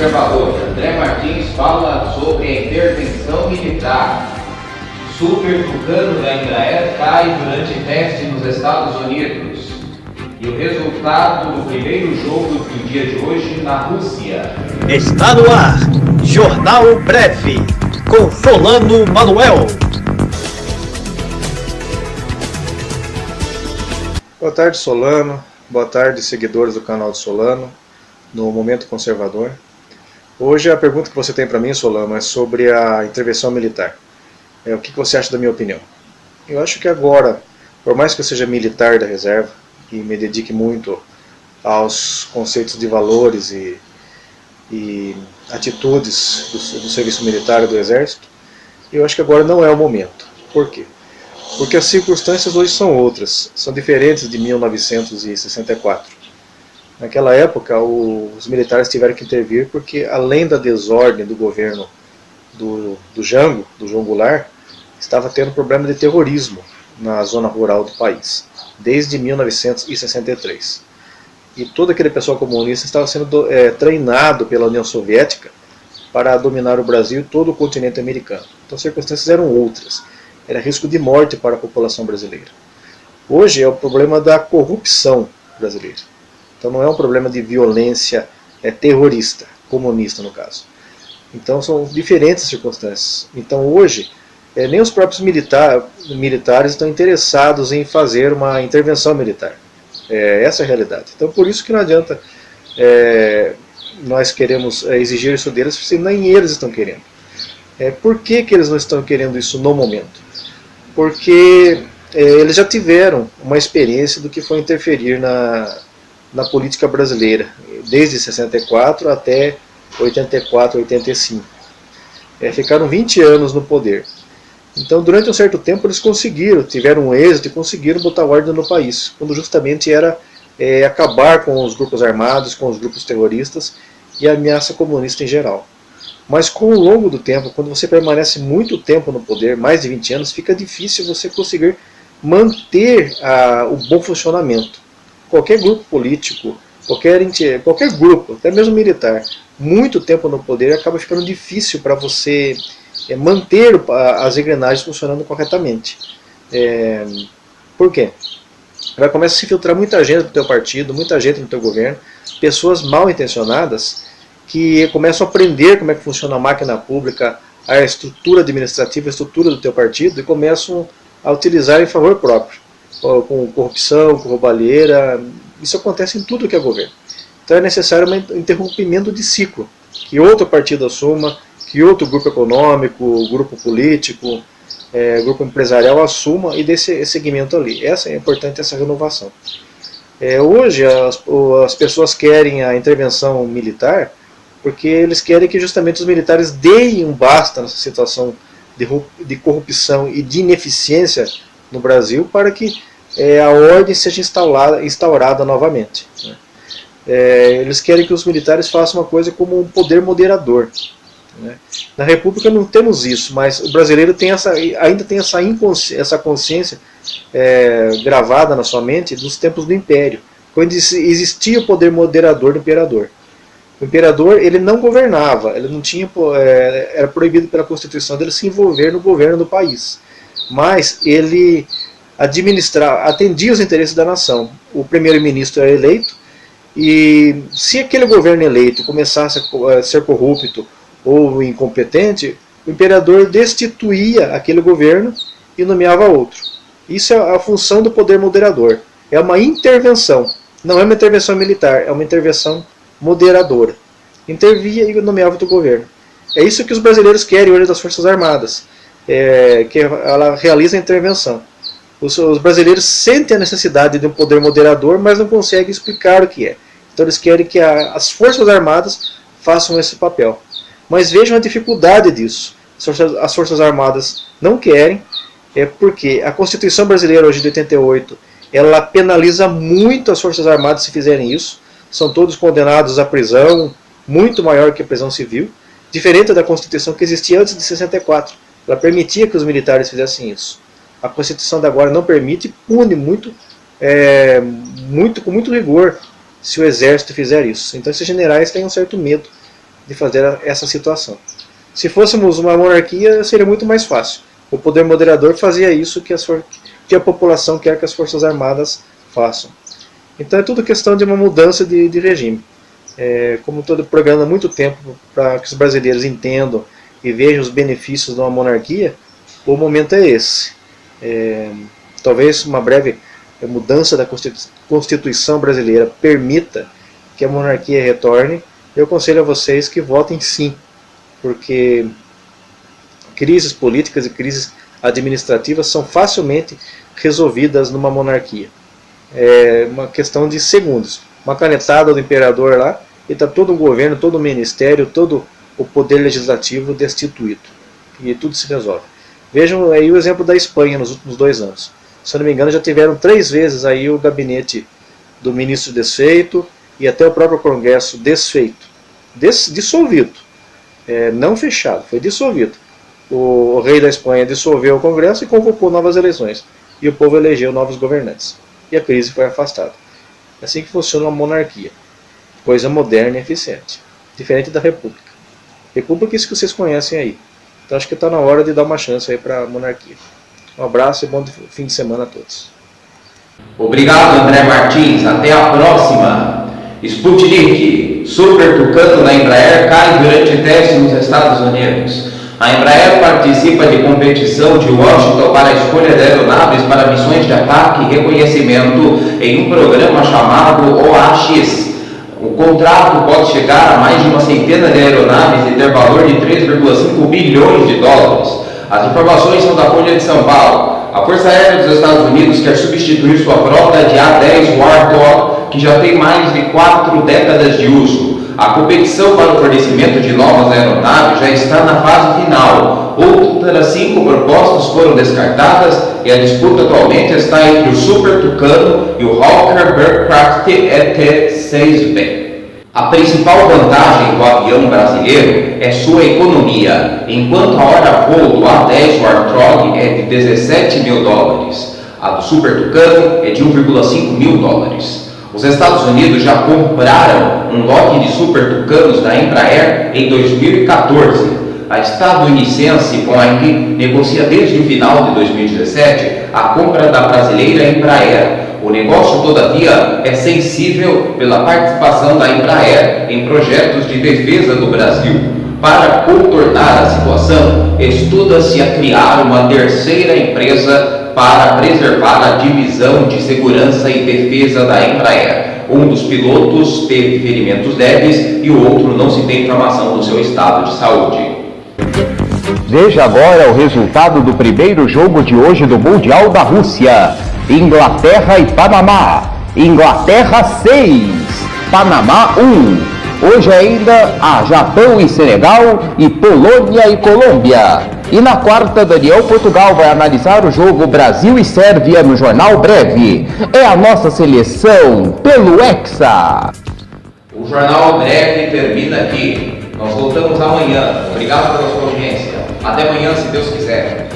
conservador André Martins fala sobre a intervenção militar. Super Tucano da Embraer cai durante teste nos Estados Unidos. E o resultado do primeiro jogo do dia de hoje na Rússia. Está no ar, Jornal Breve, com Solano Manuel. Boa tarde, Solano. Boa tarde, seguidores do canal de Solano, no Momento Conservador. Hoje a pergunta que você tem para mim, Solano, é sobre a intervenção militar. O que você acha da minha opinião? Eu acho que agora, por mais que eu seja militar da reserva e me dedique muito aos conceitos de valores e atitudes do serviço militar e do exército, eu acho que agora não é o momento. Por quê? Porque as circunstâncias hoje são outras, são diferentes de 1964. Naquela época, os militares tiveram que intervir porque, além da desordem do governo do Jango, do João Goulart, estava tendo problema de terrorismo na zona rural do país, desde 1963. E todo aquele pessoal comunista estava sendo treinado pela União Soviética para dominar o Brasil e todo o continente americano. Então as circunstâncias eram outras. Era risco de morte para a população brasileira. Hoje é o problema da corrupção brasileira. Então não é um problema de violência terrorista, comunista no caso. Então são diferentes circunstâncias. Então hoje, nem os próprios militares estão interessados em fazer uma intervenção militar. Essa é a realidade. Então por isso que não adianta nós queremos exigir isso deles, se nem eles estão querendo. Por que eles não estão querendo isso no momento? Porque eles já tiveram uma experiência do que foi interferir na política brasileira, desde 64 até 84, 85. Ficaram 20 anos no poder. Então, durante um certo tempo, eles tiveram um êxito e conseguiram botar ordem no país, quando justamente era acabar com os grupos armados, com os grupos terroristas e a ameaça comunista em geral. Mas com o longo do tempo, quando você permanece muito tempo no poder, mais de 20 anos, fica difícil você conseguir manter o bom funcionamento. Qualquer grupo político, qualquer grupo, até mesmo militar, muito tempo no poder, acaba ficando difícil para você manter as engrenagens funcionando corretamente. Por quê? Vai começar a se filtrar muita gente do teu partido, muita gente no teu governo, pessoas mal intencionadas, que começam a aprender como é que funciona a máquina pública, a estrutura administrativa, a estrutura do teu partido, e começam a utilizar em favor próprio, com corrupção, com roubalheira. Isso acontece em tudo que é governo. Então é necessário um interrompimento de ciclo, que outro partido assuma, que outro grupo econômico, grupo político, grupo empresarial assuma e dê esse segmento ali. É importante essa renovação. Hoje as pessoas querem a intervenção militar porque eles querem que justamente os militares deem um basta nessa situação de corrupção e de ineficiência no Brasil para que a ordem seja instaurada novamente. Eles querem que os militares façam uma coisa como um poder moderador. Na República não temos isso, mas o brasileiro ainda tem essa consciência gravada na sua mente dos tempos do Império, quando existia o poder moderador do imperador. O imperador ele não governava, ele não tinha, era proibido pela Constituição dele se envolver no governo do país, mas ele atendia os interesses da nação. O primeiro-ministro era eleito, e se aquele governo eleito começasse a ser corrupto ou incompetente, o imperador destituía aquele governo e nomeava outro. Isso é a função do poder moderador. É uma intervenção, não é uma intervenção militar, é uma intervenção moderadora. Intervia e nomeava outro governo. É isso que os brasileiros querem hoje das Forças Armadas, que ela realiza a intervenção. Os brasileiros sentem a necessidade de um poder moderador, mas não conseguem explicar o que é. Então eles querem que as Forças Armadas façam esse papel. Mas vejam a dificuldade disso. As Forças Armadas não querem, porque a Constituição brasileira hoje de 88, ela penaliza muito as Forças Armadas se fizerem isso. São todos condenados à prisão, muito maior que a prisão civil, diferente da Constituição que existia antes de 64. Ela permitia que os militares fizessem isso. A Constituição de agora não permite e pune com muito rigor se o exército fizer isso. Então esses generais têm um certo medo de fazer essa situação. Se fôssemos uma monarquia, seria muito mais fácil. O poder moderador fazia isso que a população quer que as Forças Armadas façam. Então é tudo questão de uma mudança de regime. Como estou programando há muito tempo para que os brasileiros entendam e vejam os benefícios de uma monarquia, o momento é esse. Talvez uma breve mudança da Constituição brasileira permita que a monarquia retorne. Eu aconselho a vocês que votem sim, porque crises políticas e crises administrativas são facilmente resolvidas numa monarquia. É uma questão de segundos. Uma canetada do imperador lá e está todo o governo, todo o ministério, todo o poder legislativo destituído. E tudo se resolve. Vejam aí o exemplo da Espanha nos últimos 2 anos. Se eu não me engano, já tiveram 3 vezes aí o gabinete do ministro desfeito e até o próprio Congresso desfeito. Dissolvido. Não fechado, foi dissolvido. O rei da Espanha dissolveu o Congresso e convocou novas eleições. E o povo elegeu novos governantes. E a crise foi afastada. É assim que funciona uma monarquia. Coisa moderna e eficiente. Diferente da república. República é isso que vocês conhecem aí. Então acho que está na hora de dar uma chance aí para a monarquia. Um abraço e bom fim de semana a todos. Obrigado, André Martins. Até a próxima. Sputnik, Super Tucano da Embraer cai durante teste nos Estados Unidos. A Embraer participa de competição de Washington para a escolha de aeronaves para missões de ataque e reconhecimento em um programa chamado OAX. O contrato pode chegar a mais de uma centena de aeronaves e ter valor de 3,5 bilhões de dólares. As informações são da Folha de São Paulo. A Força Aérea dos Estados Unidos quer substituir sua frota de A-10 Warthog, que já tem mais de 4 décadas de uso. A competição para o fornecimento de novas aeronaves já está na fase final. Outras 5 propostas foram descartadas e a disputa atualmente está entre o Super Tucano e o Hawker Aircraft ET-6B. A principal vantagem do avião brasileiro é sua economia, enquanto a hora-voo do A-10 Warthog é de 17 mil dólares, a do Super Tucano é de 1,5 mil dólares. Os Estados Unidos já compraram um lote de Super Tucanos da Embraer em 2014. A estadunidense Boeing negocia desde o final de 2017 a compra da brasileira Embraer. O negócio, todavia, é sensível pela participação da Embraer em projetos de defesa do Brasil. Para contornar a situação, estuda-se a criar uma terceira empresa para preservar a divisão de segurança e defesa da Embraer. Um dos pilotos teve ferimentos leves e o outro não se tem informação do seu estado de saúde. Veja agora o resultado do primeiro jogo de hoje do Mundial da Rússia. Inglaterra e Panamá. Inglaterra 6, Panamá 1. Hoje ainda há Japão e Senegal e Polônia e Colômbia. E na quarta, Daniel Portugal vai analisar o jogo Brasil e Sérvia no Jornal Breve. É a nossa seleção pelo Hexa. O Jornal Breve termina aqui. Nós voltamos amanhã. Obrigado pela sua audiência. Até amanhã, se Deus quiser.